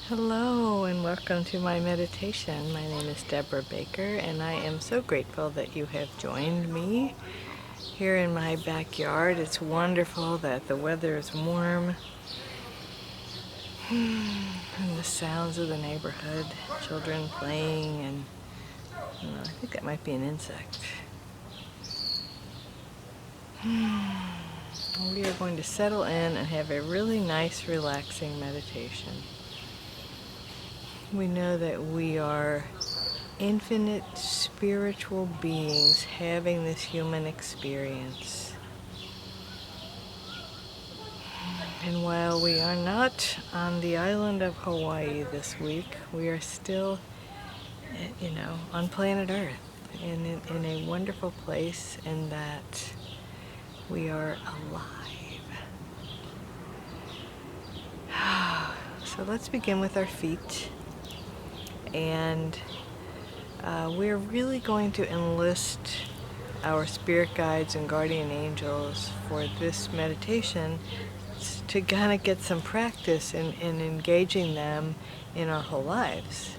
Hello and welcome to my meditation. My name is Deborah Baker and I am so grateful that you have joined me here in my backyard. It's wonderful that the weather is warm and the sounds of the neighborhood, children playing, and I think that might be an insect. We are going to settle in and have a really nice relaxing meditation. We know that we are infinite spiritual beings having this human experience. And while we are not on the island of Hawaii this week, we are still, on planet Earth in a wonderful place in that we are alive. So let's begin with our feet. And we're really going to enlist our spirit guides and guardian angels for this meditation to kind of get some practice in engaging them in our whole lives.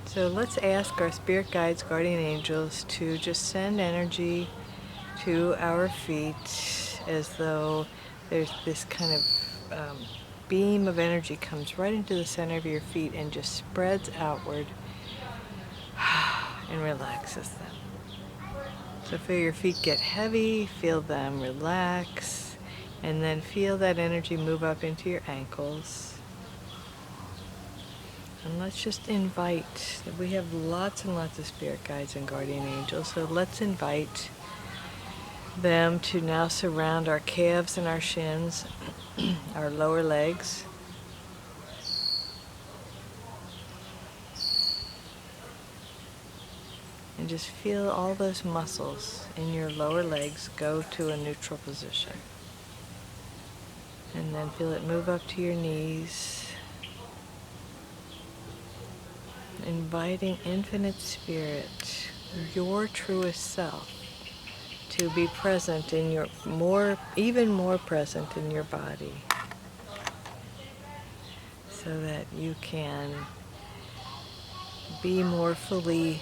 So let's ask our spirit guides, guardian angels to just send energy to our feet as though there's this kind of beam of energy comes right into the center of your feet and just spreads outward and relaxes them. So feel your feet get heavy, feel them relax, and then feel that energy move up into your ankles. And let's just invite, we have lots and lots of spirit guides and guardian angels, so let's invite them to now surround our calves and our shins, our lower legs. And just feel all those muscles in your lower legs go to a neutral position. And then feel it move up to your knees, inviting infinite spirit, your truest self, to be present in your even more present in your body, so that you can be more fully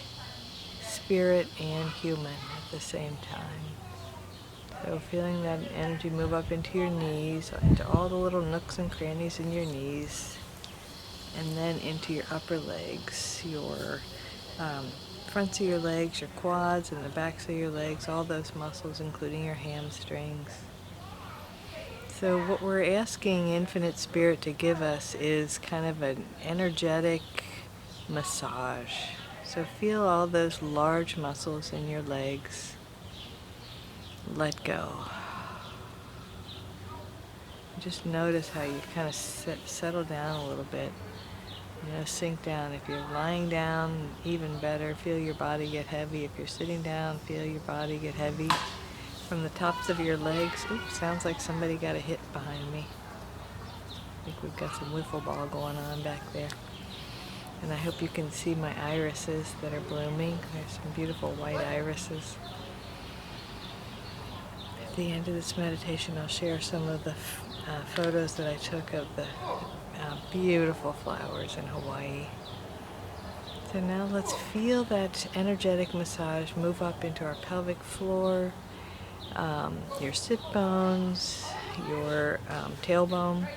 spirit and human at the same time. So feeling that energy move up into your knees, into all the little nooks and crannies in your knees, and then into your upper legs, your fronts of your legs, your quads, and the backs of your legs, all those muscles, including your hamstrings. So what we're asking Infinite Spirit to give us is kind of an energetic massage. So feel all those large muscles in your legs. Let go. Just notice how you kind of settle down a little bit. Sink down. If you're lying down, even better. Feel your body get heavy. If you're sitting down, feel your body get heavy. From the tops of your legs. Oops, sounds like somebody got a hit behind me. I think we've got some wiffle ball going on back there. And I hope you can see my irises that are blooming. There's some beautiful white irises. At the end of this meditation, I'll share some of the photos that I took of the beautiful flowers in Hawaii. So now let's feel that energetic massage move up into our pelvic floor, your sit bones, your tailbone.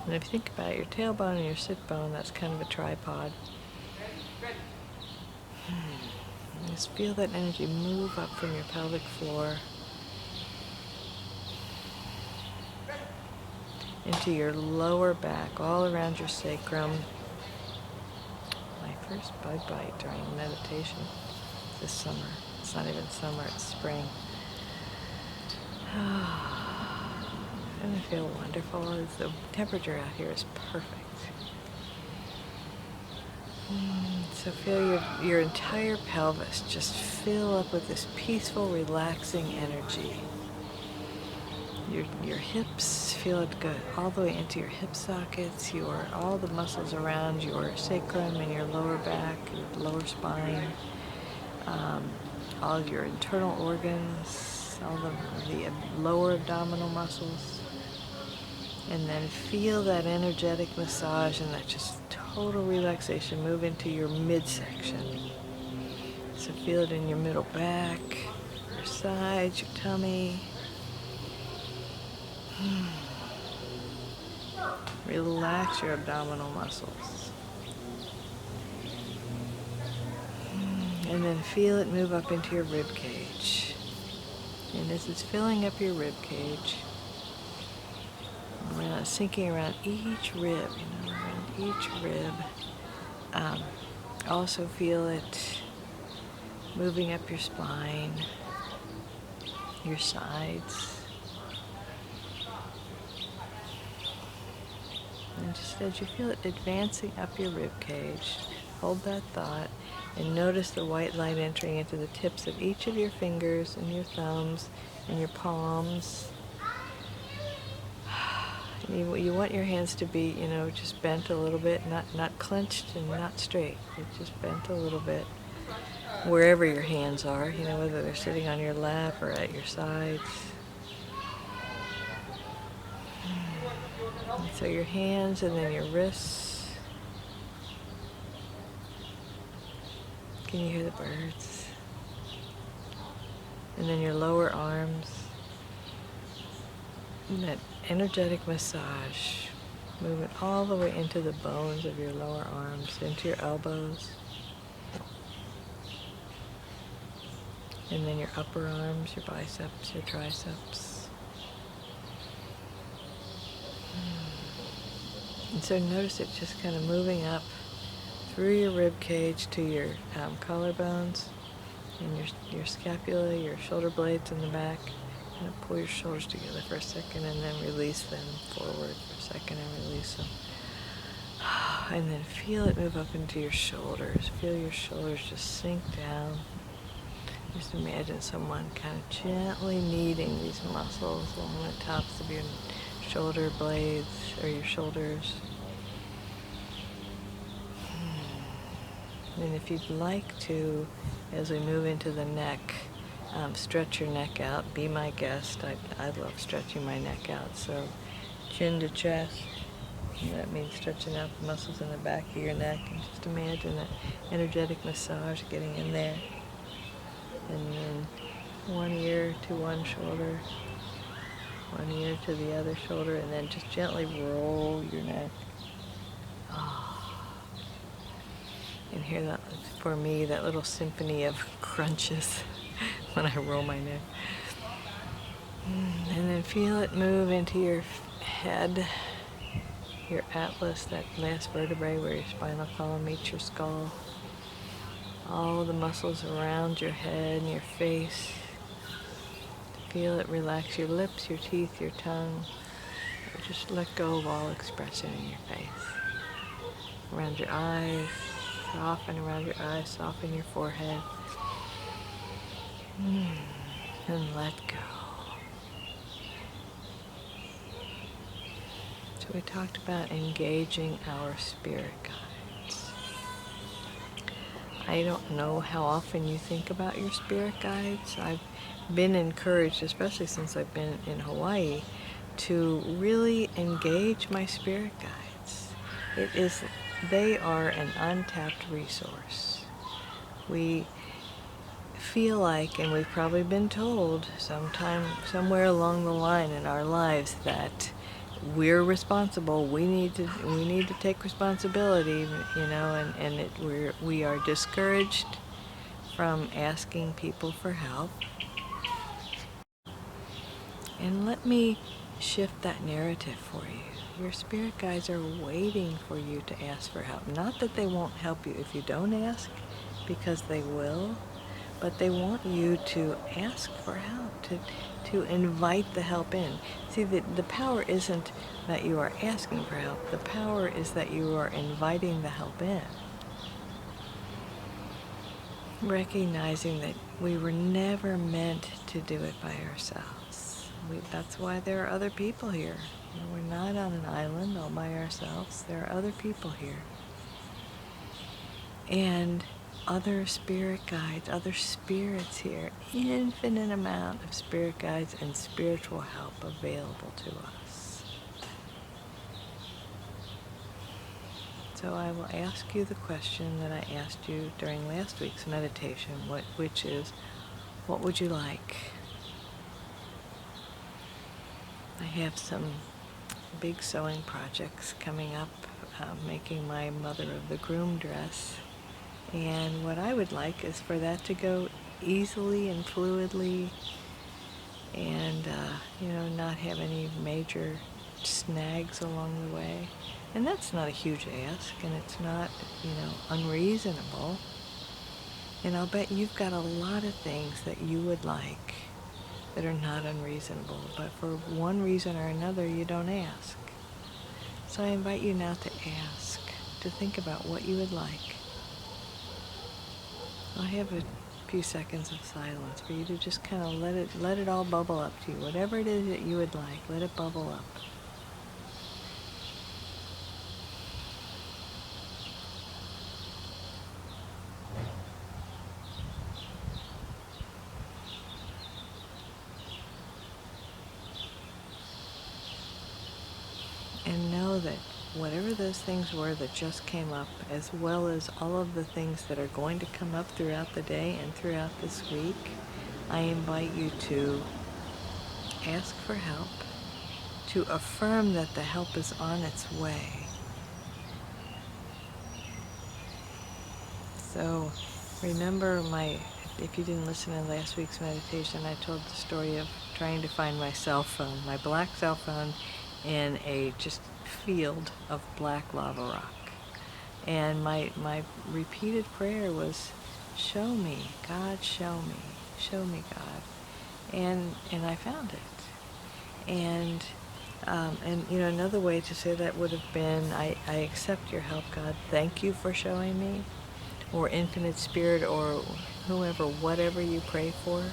And if you think about it, your tailbone and your sit bone, that's kind of a tripod. Just feel that energy move up from your pelvic floor into your lower back, all around your sacrum. My first bug bite during meditation this summer. It's not even summer, it's spring. Doesn't it feel wonderful? The temperature out here is perfect. So feel your entire pelvis just fill up with this peaceful, relaxing energy. Your hips, feel it go all the way into your hip sockets, all the muscles around your sacrum and your lower back, your lower spine, all of your internal organs, all the lower abdominal muscles. And then feel that energetic massage and that just total relaxation move into your midsection. So feel it in your middle back, your sides, your tummy. Relax your abdominal muscles. And then feel it move up into your rib cage. And as it's filling up your rib cage, sinking around each rib, around each rib. Also feel it moving up your spine, your sides. And just as you feel it advancing up your rib cage, hold that thought and notice the white light entering into the tips of each of your fingers and your thumbs and your palms. You want your hands to be, just bent a little bit, not clenched and not straight, but just bent a little bit. Wherever your hands are, whether they're sitting on your lap or at your sides. And so your hands and then your wrists. Can you hear the birds? And then your lower arms. And that energetic massage, moving all the way into the bones of your lower arms, into your elbows. And then your upper arms, your biceps, your triceps. And so notice it just kind of moving up through your rib cage to your collarbones and your scapula, your shoulder blades in the back. Kind of pull your shoulders together for a second and then release them forward for a second and release them. And then feel it move up into your shoulders. Feel your shoulders just sink down. Just imagine someone kind of gently kneading these muscles along the tops of your shoulder blades or your shoulders. And if you'd like to, as we move into the neck, stretch your neck out. Be my guest. I love stretching my neck out. So chin to chest. That means stretching out the muscles in the back of your neck. And just imagine that energetic massage getting in there. And then one ear to one shoulder, one ear to the other shoulder, and then just gently roll your neck. And hear that, for me, that little symphony of crunches when I roll my neck. And then feel it move into your head, your atlas, that last vertebrae where your spinal column meets your skull. All of the muscles around your head and your face. Feel it relax your lips, your teeth, your tongue. Just let go of all expression in your face. Around your eyes, soften around your eyes, soften your forehead. And let go. So we talked about engaging our spirit guides. I don't know how often you think about your spirit guides. I've been encouraged, especially since I've been in Hawaii, to really engage my spirit guides. They are an untapped resource. We feel like, and we've probably been told somewhere along the line in our lives, that we're responsible. We need to take responsibility, and we are discouraged from asking people for help. And let me shift that narrative for you. Your spirit guides are waiting for you to ask for help. Not that they won't help you if you don't ask, because they will, but they want you to ask for help, to invite the help in. See, the power isn't that you are asking for help. The power is that you are inviting the help in. Recognizing that we were never meant to do it by ourselves. That's why there are other people here. We're not on an island all by ourselves. There are other people here. And other spirit guides, other spirits here, infinite amount of spirit guides and spiritual help available to us. So I will ask you the question that I asked you during last week's meditation, which is, what would you like? I have some big sewing projects coming up, making my Mother of the Groom dress. And what I would like is for that to go easily and fluidly and, not have any major snags along the way. And that's not a huge ask, and it's not, unreasonable. And I'll bet you've got a lot of things that you would like that are not unreasonable, but for one reason or another, you don't ask. So I invite you now to ask, to think about what you would like. I'll have a few seconds of silence for you to just kind of let it all bubble up to you. Whatever it is that you would like, let it bubble up. And know that whatever those things were that just came up, as well as all of the things that are going to come up throughout the day and throughout this week, I invite you to ask for help, to affirm that the help is on its way. So remember if you didn't listen to last week's meditation, I told the story of trying to find my cell phone, my black cell phone, in a just field of black lava rock. And my repeated prayer was, show me, God, show me, God. And I found it. And another way to say that would have been, I accept your help, God. Thank you for showing me. Or Infinite Spirit, or whoever, whatever you pray for.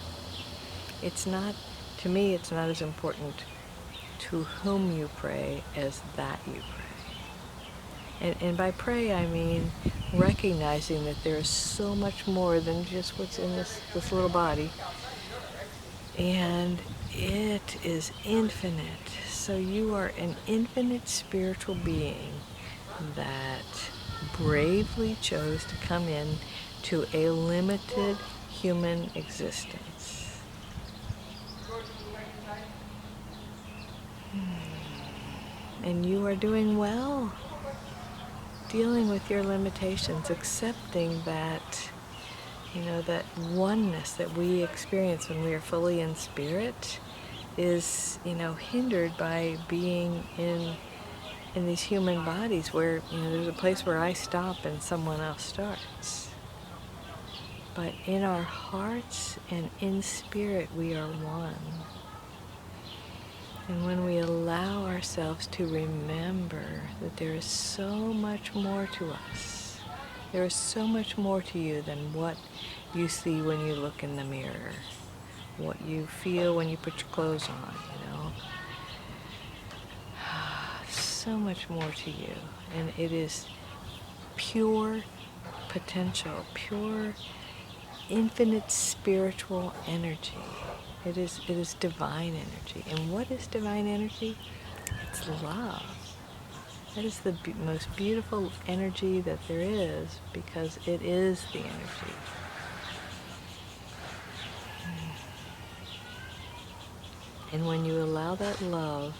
To me, it's not as important to whom you pray as that you pray. And by pray, I mean recognizing that there is so much more than just what's in this little body. And it is infinite. So you are an infinite spiritual being that bravely chose to come in to a limited human existence. And you are doing well, dealing with your limitations, accepting that, that oneness that we experience when we are fully in spirit is, hindered by being in these human bodies where, there's a place where I stop and someone else starts. But in our hearts and in spirit, we are one. And when we allow ourselves to remember that there is so much more to us, there is so much more to you than what you see when you look in the mirror, what you feel when you put your clothes on, So much more to you. And it is pure potential, pure infinite spiritual energy. It is divine energy. And what is divine energy? It's love. That is the most beautiful energy that there is, because it is the energy. And when you allow that love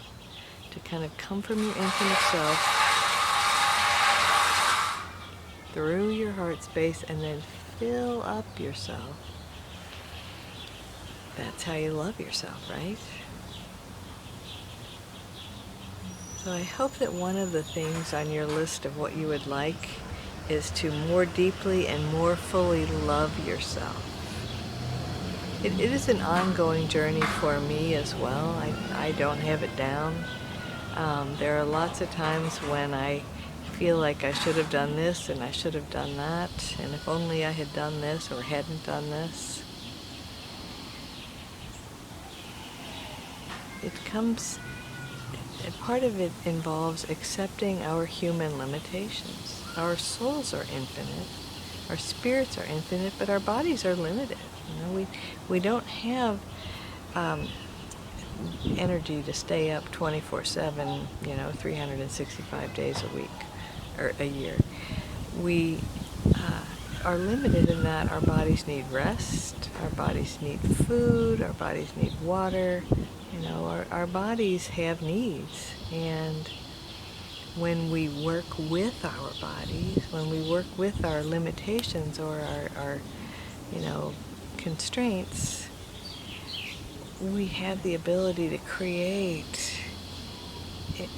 to kind of come from your infinite self through your heart space and then fill up yourself, that's how you love yourself, right? So I hope that one of the things on your list of what you would like is to more deeply and more fully love yourself. It is an ongoing journey for me as well. I don't have it down. There are lots of times when I feel like I should have done this and I should have done that, and if only I had done this or hadn't done this. Part of it involves accepting our human limitations. Our souls are infinite, our spirits are infinite, but our bodies are limited. We don't have energy to stay up 24/7, 365 days a week, or a year. We are limited in that our bodies need rest, our bodies need food, our bodies need water. Our bodies have needs, and when we work with our bodies, when we work with our limitations or our constraints, we have the ability to create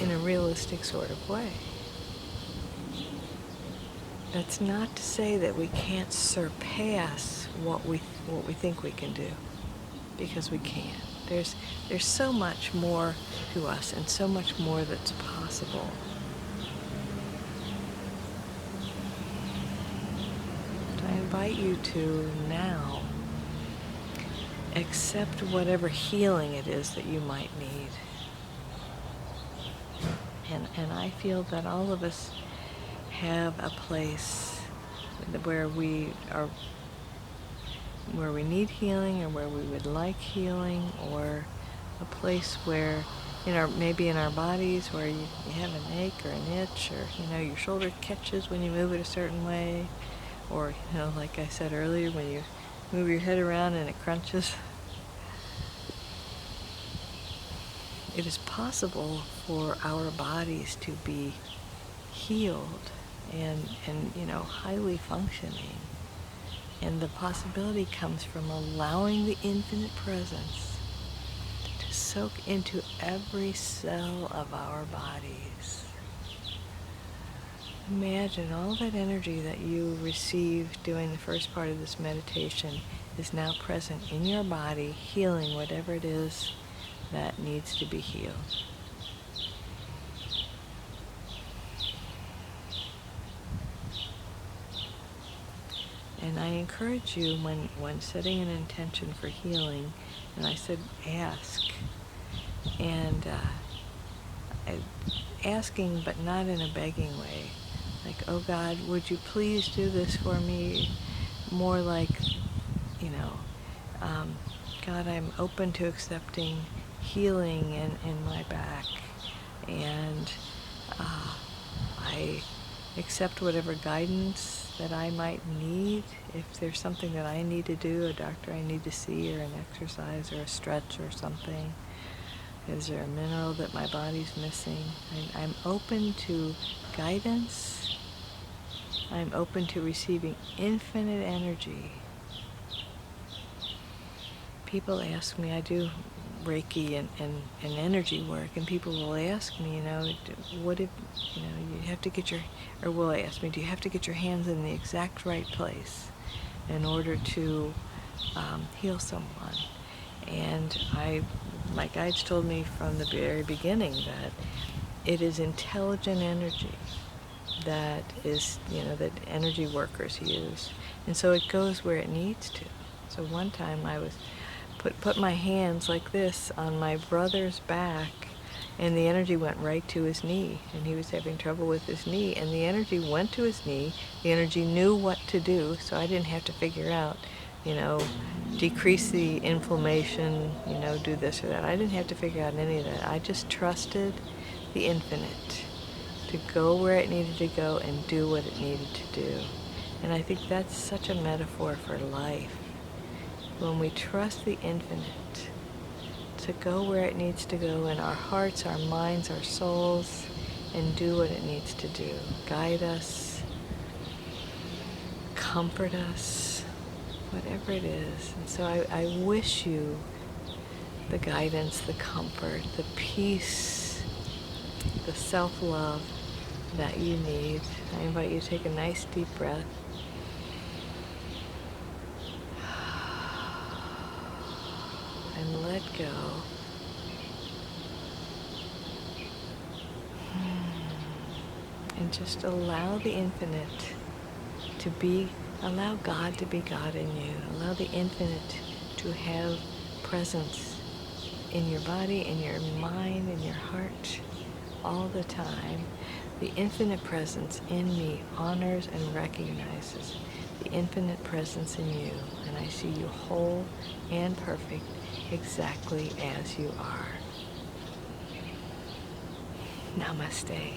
in a realistic sort of way. That's not to say that we can't surpass what we think we can do, because we can. There's so much more to us and so much more that's possible. I invite you to now accept whatever healing it is that you might need. And I feel that all of us have a place where we need healing, or where we would like healing, or a place where maybe in our bodies where you have an ache or an itch, or your shoulder catches when you move it a certain way, or like I said earlier, when you move your head around and it crunches. It is possible for our bodies to be healed and highly functioning. And the possibility comes from allowing the infinite presence to soak into every cell of our bodies. Imagine all that energy that you received during the first part of this meditation is now present in your body, healing whatever it is that needs to be healed. And I encourage you, when setting an intention for healing, and I said ask, and asking but not in a begging way, like, oh God, would you please do this for me? More like, God, I'm open to accepting healing in my back, and I accept whatever guidance that I might need. If there's something that I need to do, a doctor I need to see, or an exercise, or a stretch, or something. Is there a mineral that my body's missing? I'm open to guidance. I'm open to receiving infinite energy. People ask me, I do Reiki and energy work, and people will ask me, what if, you have to get will ask me, do you have to get your hands in the exact right place in order to heal someone? And my guides told me from the very beginning that it is intelligent energy that is, that energy workers use. And so it goes where it needs to. So one time I was put my hands like this on my brother's back, and the energy went right to his knee, and he was having trouble with his knee, and the energy went to his knee. The energy knew what to do, so I didn't have to figure out, decrease the inflammation, do this or that. I didn't have to figure out any of that. I just trusted the infinite to go where it needed to go and do what it needed to do. And I think that's such a metaphor for life. When we trust the infinite to go where it needs to go in our hearts, our minds, our souls, and do what it needs to do. Guide us, comfort us, whatever it is. And so I wish you the guidance, the comfort, the peace, the self-love that you need. I invite you to take a nice deep breath. And let go. And just allow the infinite to be, allow God to be God in you. Allow the infinite to have presence in your body, in your mind, in your heart, all the time. The infinite presence in me honors and recognizes the infinite presence in you, and I see you whole and perfect exactly as you are. Namaste.